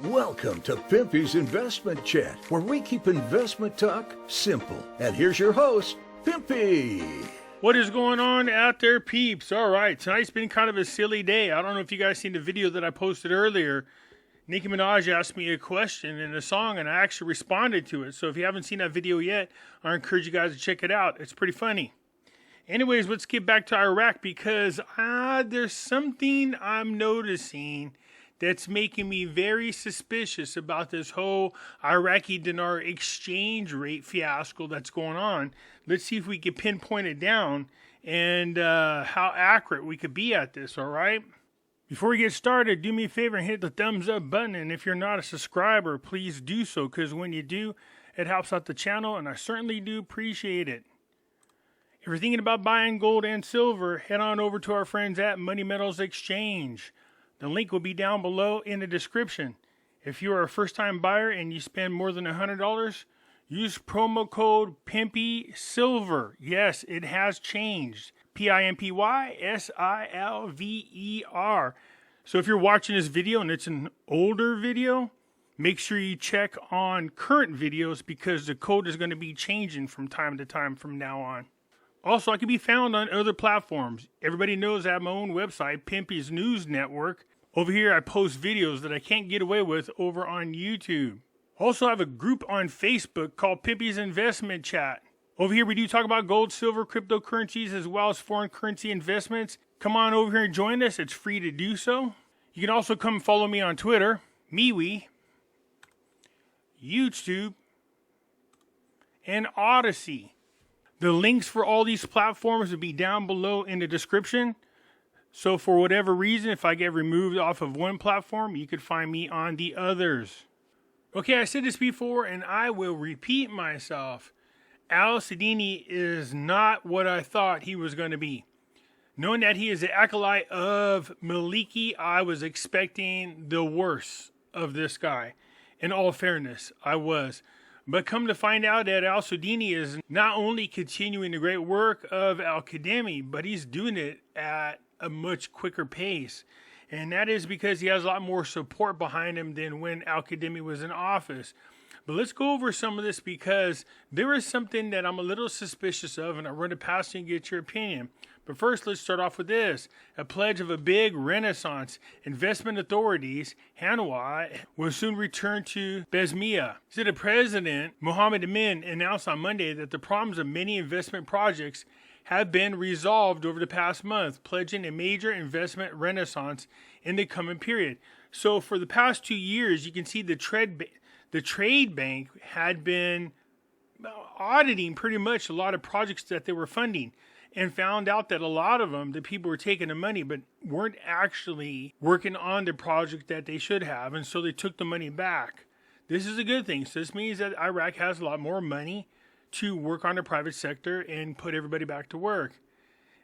Welcome to Pimpy's Investment Chat, where we keep investment talk simple. And here's your host, Pimpy. What is going on out there, peeps? All right, tonight's been kind of a silly day. I don't know if you guys seen the video that I posted earlier. Nicki Minaj asked me a question in a song, and I actually responded to it. So if you haven't seen that video yet, I encourage you guys to check it out. It's pretty funny. Anyways, let's get back to Iraq because there's something I'm noticing that's making me very suspicious about this whole Iraqi Dinar exchange rate fiasco that's going on. Let's see if we can pinpoint it down and how accurate we could be at this, all right? Before we get started, do me a favor and hit the thumbs up button. And if you're not a subscriber, please do so, because when you do, it helps out the channel, and I certainly do appreciate it. If you're thinking about buying gold and silver, head on over to our friends at Money Metals Exchange. The link will be down below in the description. If you are a first-time buyer and you spend more than $100, use promo code Pimpy Silver. Yes, it has changed. PIMPY-SILVER. So if you're watching this video and it's an older video, make sure you check on current videos because the code is going to be changing from time to time from now on. Also, I can be found on other platforms. Everybody knows I have my own website, Pimpy's News Network. Over here, I post videos that I can't get away with over on YouTube. Also, I have a group on Facebook called Pimpy's Investment Chat. Over here, we do talk about gold, silver, cryptocurrencies, as well as foreign currency investments. Come on over here and join us. It's free to do so. You can also come follow me on Twitter, MeWe, YouTube, and Odyssey. The links for all these platforms will be down below in the description. So for whatever reason, if I get removed off of one platform, you could find me on the others. Okay, I said this before and I will repeat myself. Al-Sadini is not what I thought he was going to be. Knowing that he is the acolyte of Maliki, I was expecting the worst of this guy. In all fairness, I was. But come to find out that Al-Sadini is not only continuing the great work of Al-Qademi, but he's doing it at a much quicker pace. And that is because he has a lot more support behind him than when Al-Qademi was in office. But let's go over some of this because there is something that I'm a little suspicious of, and I run it past you and get your opinion. But first, let's start off with this. A pledge of a big renaissance. Investment authorities, Hanwha, will soon return to Besmia. So the president, Mohammed Amin, announced on Monday that the problems of many investment projects have been resolved over the past month, pledging a major investment renaissance in the coming period. So for the past 2 years, you can see the trade bank had been auditing pretty much a lot of projects that they were funding, and found out that a lot of them, the people were taking the money but weren't actually working on the project that they should have, and so they took the money back. This is a good thing. So this means that Iraq has a lot more money to work on the private sector and put everybody back to work.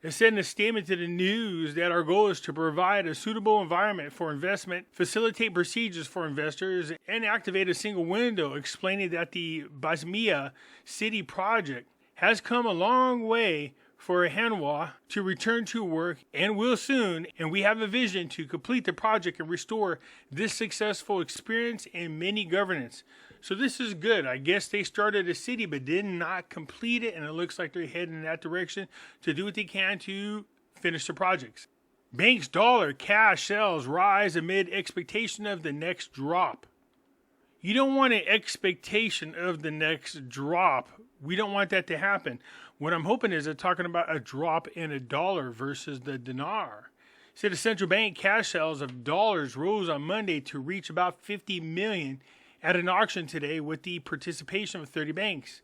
It said in a statement to the news that our goal is to provide a suitable environment for investment, facilitate procedures for investors, and activate a single window, explaining that the Basmia city project has come a long way for Hanwha to return to work and will soon, and we have a vision to complete the project and restore this successful experience in many governance. So this is good. I guess they started a city but did not complete it, and it looks like they're heading in that direction to do what they can to finish the projects. Bank's dollar cash sales rise amid expectation of the next drop. You don't want an expectation of the next drop. We don't want that to happen. What I'm hoping is they're talking about a drop in a dollar versus the dinar. Said the central bank cash sales of dollars rose on Monday to reach about 50 million at an auction today with the participation of 30 banks.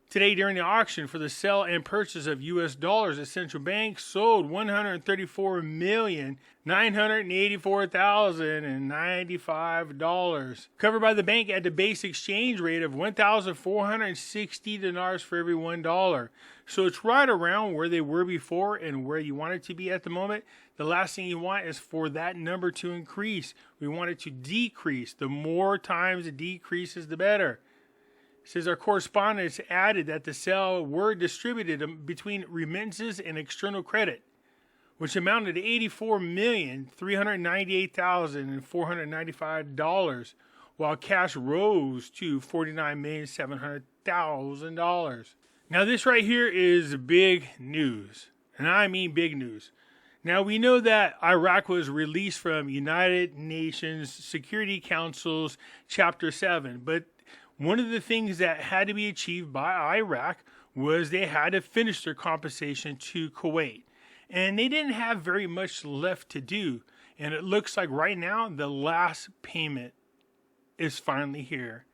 Today, during the auction for the sale and purchase of U.S. dollars, the central bank sold $134,984,095, covered by the bank at the base exchange rate of 1,460 dinars for every $1. So it's right around where they were before and where you want it to be at the moment. The last thing you want is for that number to increase. We want it to decrease. The more times it decreases, the better. Says our correspondents added that the sale were distributed between remittances and external credit. which amounted to $84,398,495, while cash rose to $49,700,000. Now this right here is big news, and I mean big news. Now we know that Iraq was released from United Nations Security Council's Chapter 7, but one of the things that had to be achieved by Iraq was they had to finish their compensation to Kuwait. And they didn't have very much left to do. And it looks like right now the last payment is finally here.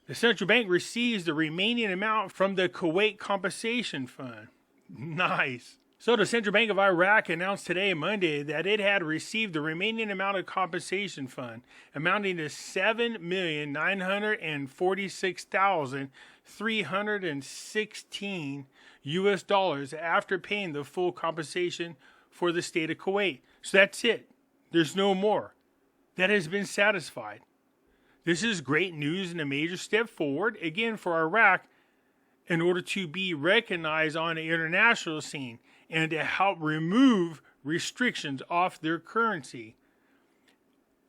The central bank receives the remaining amount from the Kuwait Compensation Fund. Nice. So the Central Bank of Iraq announced today, Monday, that it had received the remaining amount of compensation fund, amounting to $7,946,316 US dollars after paying the full compensation for the state of Kuwait. So that's it. There's no more. That has been satisfied. This is great news and a major step forward, again, for Iraq in order to be recognized on the international scene and to help remove restrictions off their currency.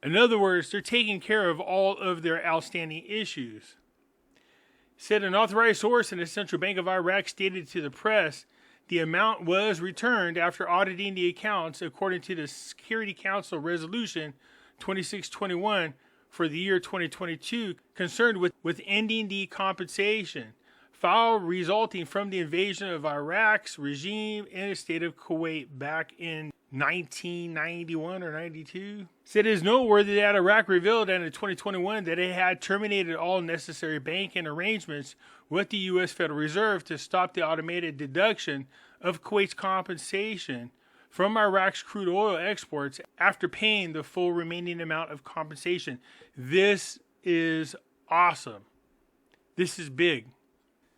In other words, they're taking care of all of their outstanding issues. Said an authorized source in the Central Bank of Iraq stated to the press the amount was returned after auditing the accounts according to the Security Council Resolution 2621 for the year 2022 concerned with ending the compensation file resulting from the invasion of Iraq's regime in the state of Kuwait back in 1991 or 92. Said it is noteworthy that Iraq revealed in 2021 that it had terminated all necessary banking arrangements with the U.S. Federal Reserve to stop the automated deduction of Kuwait's compensation from Iraq's crude oil exports after paying the full remaining amount of compensation. This is awesome. This is big.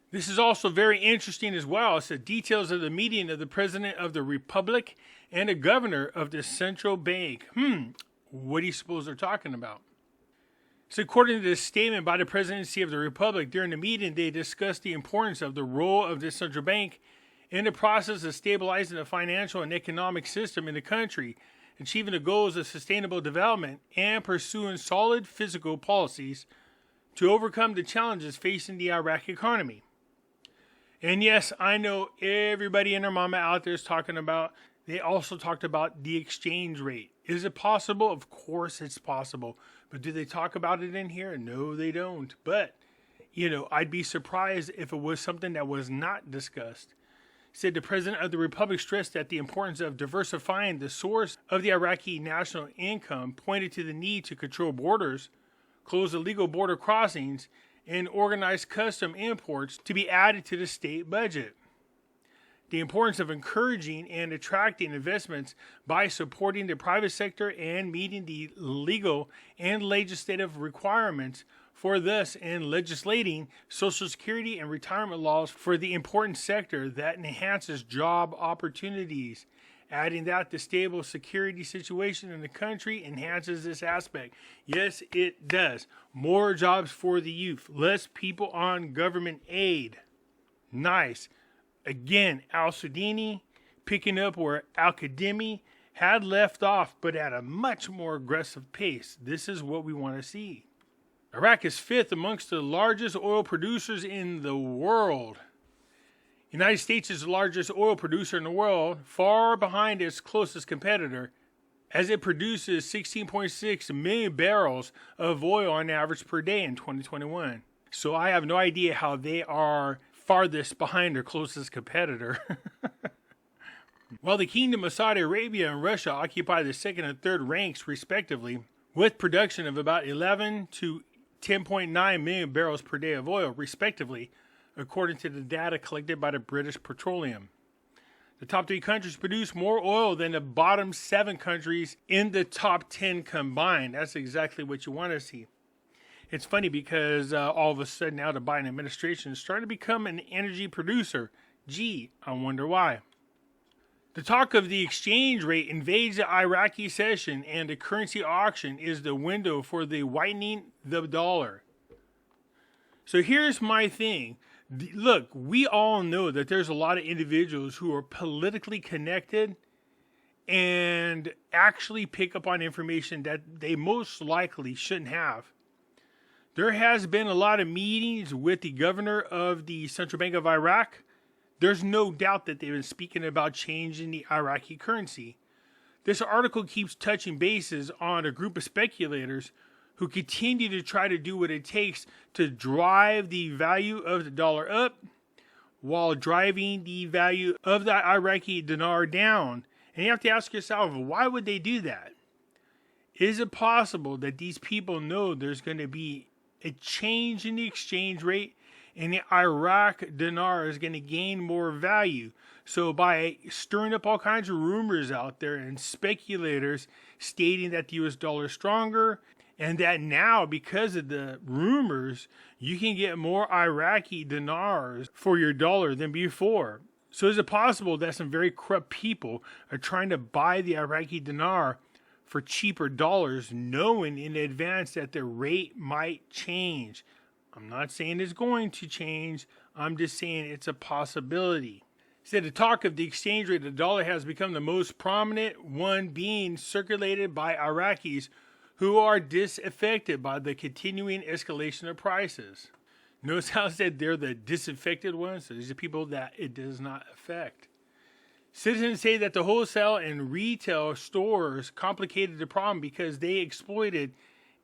This is also very interesting as well. It's the details of the meeting of the President of the Republic and the Governor of the Central Bank. What do you suppose they're talking about? So according to this statement by the Presidency of the Republic, during the meeting they discussed the importance of the role of the Central Bank in the process of stabilizing the financial and economic system in the country, achieving the goals of sustainable development, and pursuing solid fiscal policies to overcome the challenges facing the Iraqi economy. And yes, I know everybody and their mama out there is talking about, they also talked about the exchange rate. Is it possible? Of course it's possible. But do they talk about it in here? No, they don't. But, I'd be surprised if it was something that was not discussed. Said the President of the Republic stressed that the importance of diversifying the source of the Iraqi national income, pointed to the need to control borders, close illegal border crossings, and organized custom imports to be added to the state budget. The importance of encouraging and attracting investments by supporting the private sector and meeting the legal and legislative requirements for this and legislating Social Security and retirement laws for the important sector that enhances job opportunities. Adding that the stable security situation in the country enhances this aspect. Yes, it does. More jobs for the youth. Less people on government aid. Nice. Again, Al-Sudani picking up where Al-Qadimi had left off, but at a much more aggressive pace. This is what we want to see. Iraq is fifth amongst the largest oil producers in the world. United States is the largest oil producer in the world, far behind its closest competitor, as it produces 16.6 million barrels of oil on average per day in 2021. So I have no idea how they are farthest behind their closest competitor. While the Kingdom of Saudi Arabia and Russia occupy the second and third ranks respectively, with production of about 11 to 10.9 million barrels per day of oil respectively, according to the data collected by the British Petroleum. The top 3 countries produce more oil than the bottom 7 countries in the top 10 combined. That's exactly what you want to see. It's funny because all of a sudden now the Biden administration is starting to become an energy producer. Gee, I wonder why. The talk of the exchange rate invades the Iraqi session, and the currency auction is the window for the whitening the dollar. So here's my thing. Look, we all know that there's a lot of individuals who are politically connected and actually pick up on information that they most likely shouldn't have. There has been a lot of meetings with the governor of the Central Bank of Iraq. There's no doubt that they've been speaking about changing the Iraqi currency. This article keeps touching bases on a group of speculators who continue to try to do what it takes to drive the value of the dollar up while driving the value of the Iraqi dinar down. And you have to ask yourself, why would they do that? Is it possible that these people know there's going to be a change in the exchange rate and the Iraq dinar is going to gain more value? So by stirring up all kinds of rumors out there and speculators stating that the US dollar is stronger, and that now, because of the rumors, you can get more Iraqi dinars for your dollar than before. So is it possible that some very corrupt people are trying to buy the Iraqi dinar for cheaper dollars, knowing in advance that the rate might change? I'm not saying it's going to change. I'm just saying it's a possibility. So the talk of the exchange rate of the dollar has become the most prominent one being circulated by Iraqis who are disaffected by the continuing escalation of prices. Notice how I said they're the disaffected ones? So these are people that it does not affect. Citizens say that the wholesale and retail stores complicated the problem because they exploited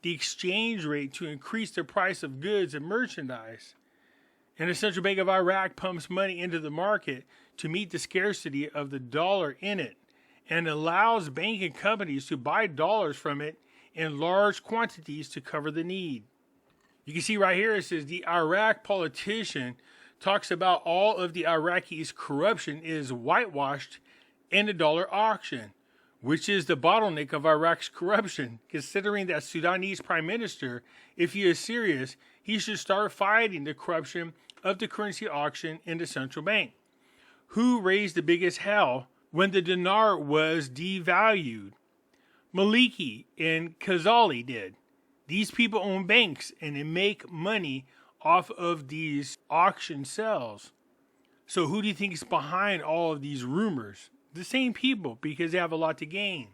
the exchange rate to increase the price of goods and merchandise. And the Central Bank of Iraq pumps money into the market to meet the scarcity of the dollar in it and allows banking companies to buy dollars from it in large quantities to cover the need. You can see right here it says the Iraq politician talks about all of the Iraqis' corruption is whitewashed in the dollar auction, which is the bottleneck of Iraq's corruption, considering that Sudanese prime minister, if he is serious, he should start fighting the corruption of the currency auction in the central bank. Who raised the biggest hell when the dinar was devalued? Maliki and Khazali did. These people own banks and they make money off of these auction sales. So who do you think is behind all of these rumors? The same people, because they have a lot to gain.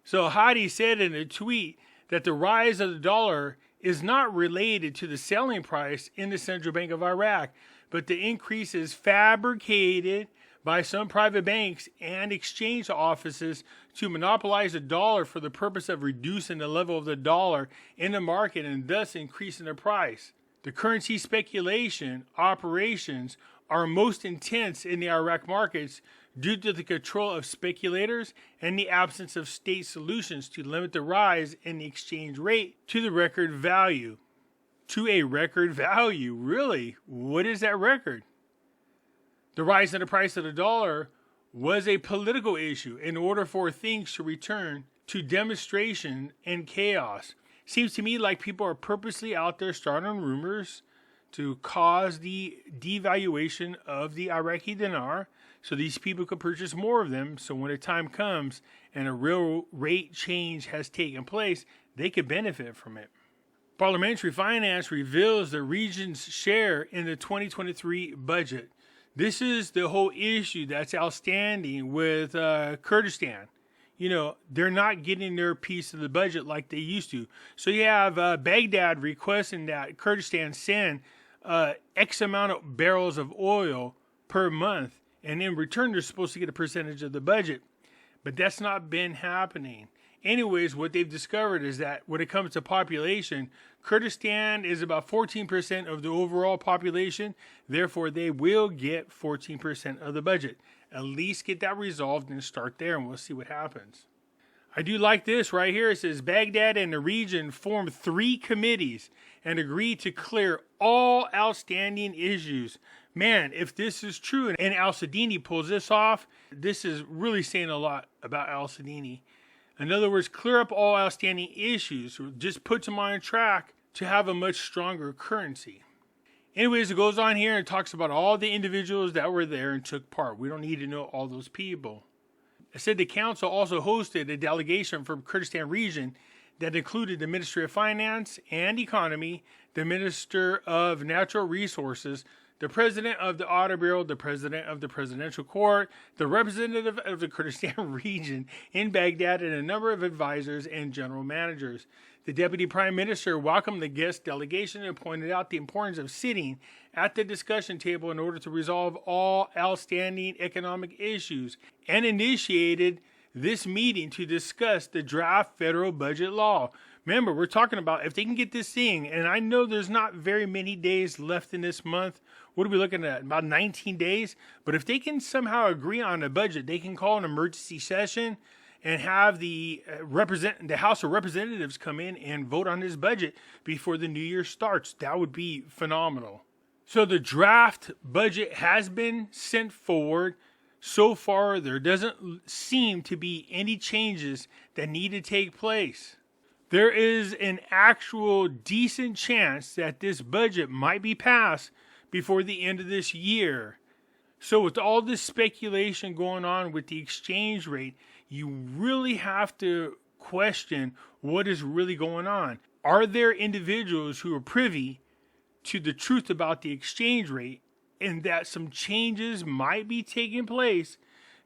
So Hadi said in a tweet that the rise of the dollar is not related to the selling price in the Central Bank of Iraq, but the increase is fabricated by some private banks and exchange offices to monopolize the dollar for the purpose of reducing the level of the dollar in the market and thus increasing the price. The currency speculation operations are most intense in the Iraq markets due to the control of speculators and the absence of state solutions to limit the rise in the exchange rate to the record value. To a record value, really? What is that record? The rise in the price of the dollar was a political issue in order for things to return to demonstration and chaos. Seems to me like people are purposely out there starting rumors to cause the devaluation of the Iraqi dinar so these people could purchase more of them. So when the time comes and a real rate change has taken place, they could benefit from it. Parliamentary Finance reveals the region's share in the 2023 budget. This is the whole issue that's outstanding with Kurdistan. You know, they're not getting their piece of the budget like they used to. So you have Baghdad requesting that Kurdistan send X amount of barrels of oil per month. And in return, they're supposed to get a percentage of the budget. But that's not been happening. Anyways, what they've discovered is that when it comes to population, Kurdistan is about 14% of the overall population. Therefore, they will get 14% of the budget. At least get that resolved and start there, and we'll see what happens. I do like this right here. It says Baghdad and the region formed 3 committees and agreed to clear all outstanding issues. Man, if this is true and al-Sadini pulls this off, this is really saying a lot about al-Sadini. In other words, clear up all outstanding issues, just puts them on a track to have a much stronger currency. Anyways, it goes on here and talks about all the individuals that were there and took part. We don't need to know all those people. It said the council also hosted a delegation from Kurdistan region that included the Ministry of Finance and Economy, the Minister of Natural Resources, the president of the Audit Bureau, the president of the Presidential Court, the representative of the Kurdistan region in Baghdad, and a number of advisors and general managers. The Deputy Prime Minister welcomed the guest delegation and pointed out the importance of sitting at the discussion table in order to resolve all outstanding economic issues, and initiated this meeting to discuss the draft federal budget law. Remember, we're talking about if they can get this thing, and I know there's not very many days left in this month. What are we looking at? About 19 days? But if they can somehow agree on a budget, they can call an emergency session and have the House of Representatives come in and vote on this budget before the new year starts. That would be phenomenal. So the draft budget has been sent forward. So far, there doesn't seem to be any changes that need to take place. There is an actual decent chance that this budget might be passed before the end of this year. So with all this speculation going on with the exchange rate, you really have to question what is really going on. Are there individuals who are privy to the truth about the exchange rate and that some changes might be taking place?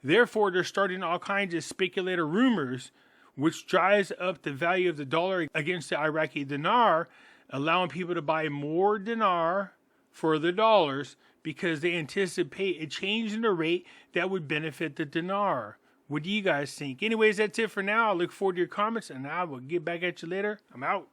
Therefore, they're starting all kinds of speculator rumors, which drives up the value of the dollar against the Iraqi dinar, allowing people to buy more dinar for the dollars because they anticipate a change in the rate that would benefit the dinar. What do you guys think? Anyways, that's it for now. I look forward to your comments, and I will get back at you later. I'm out.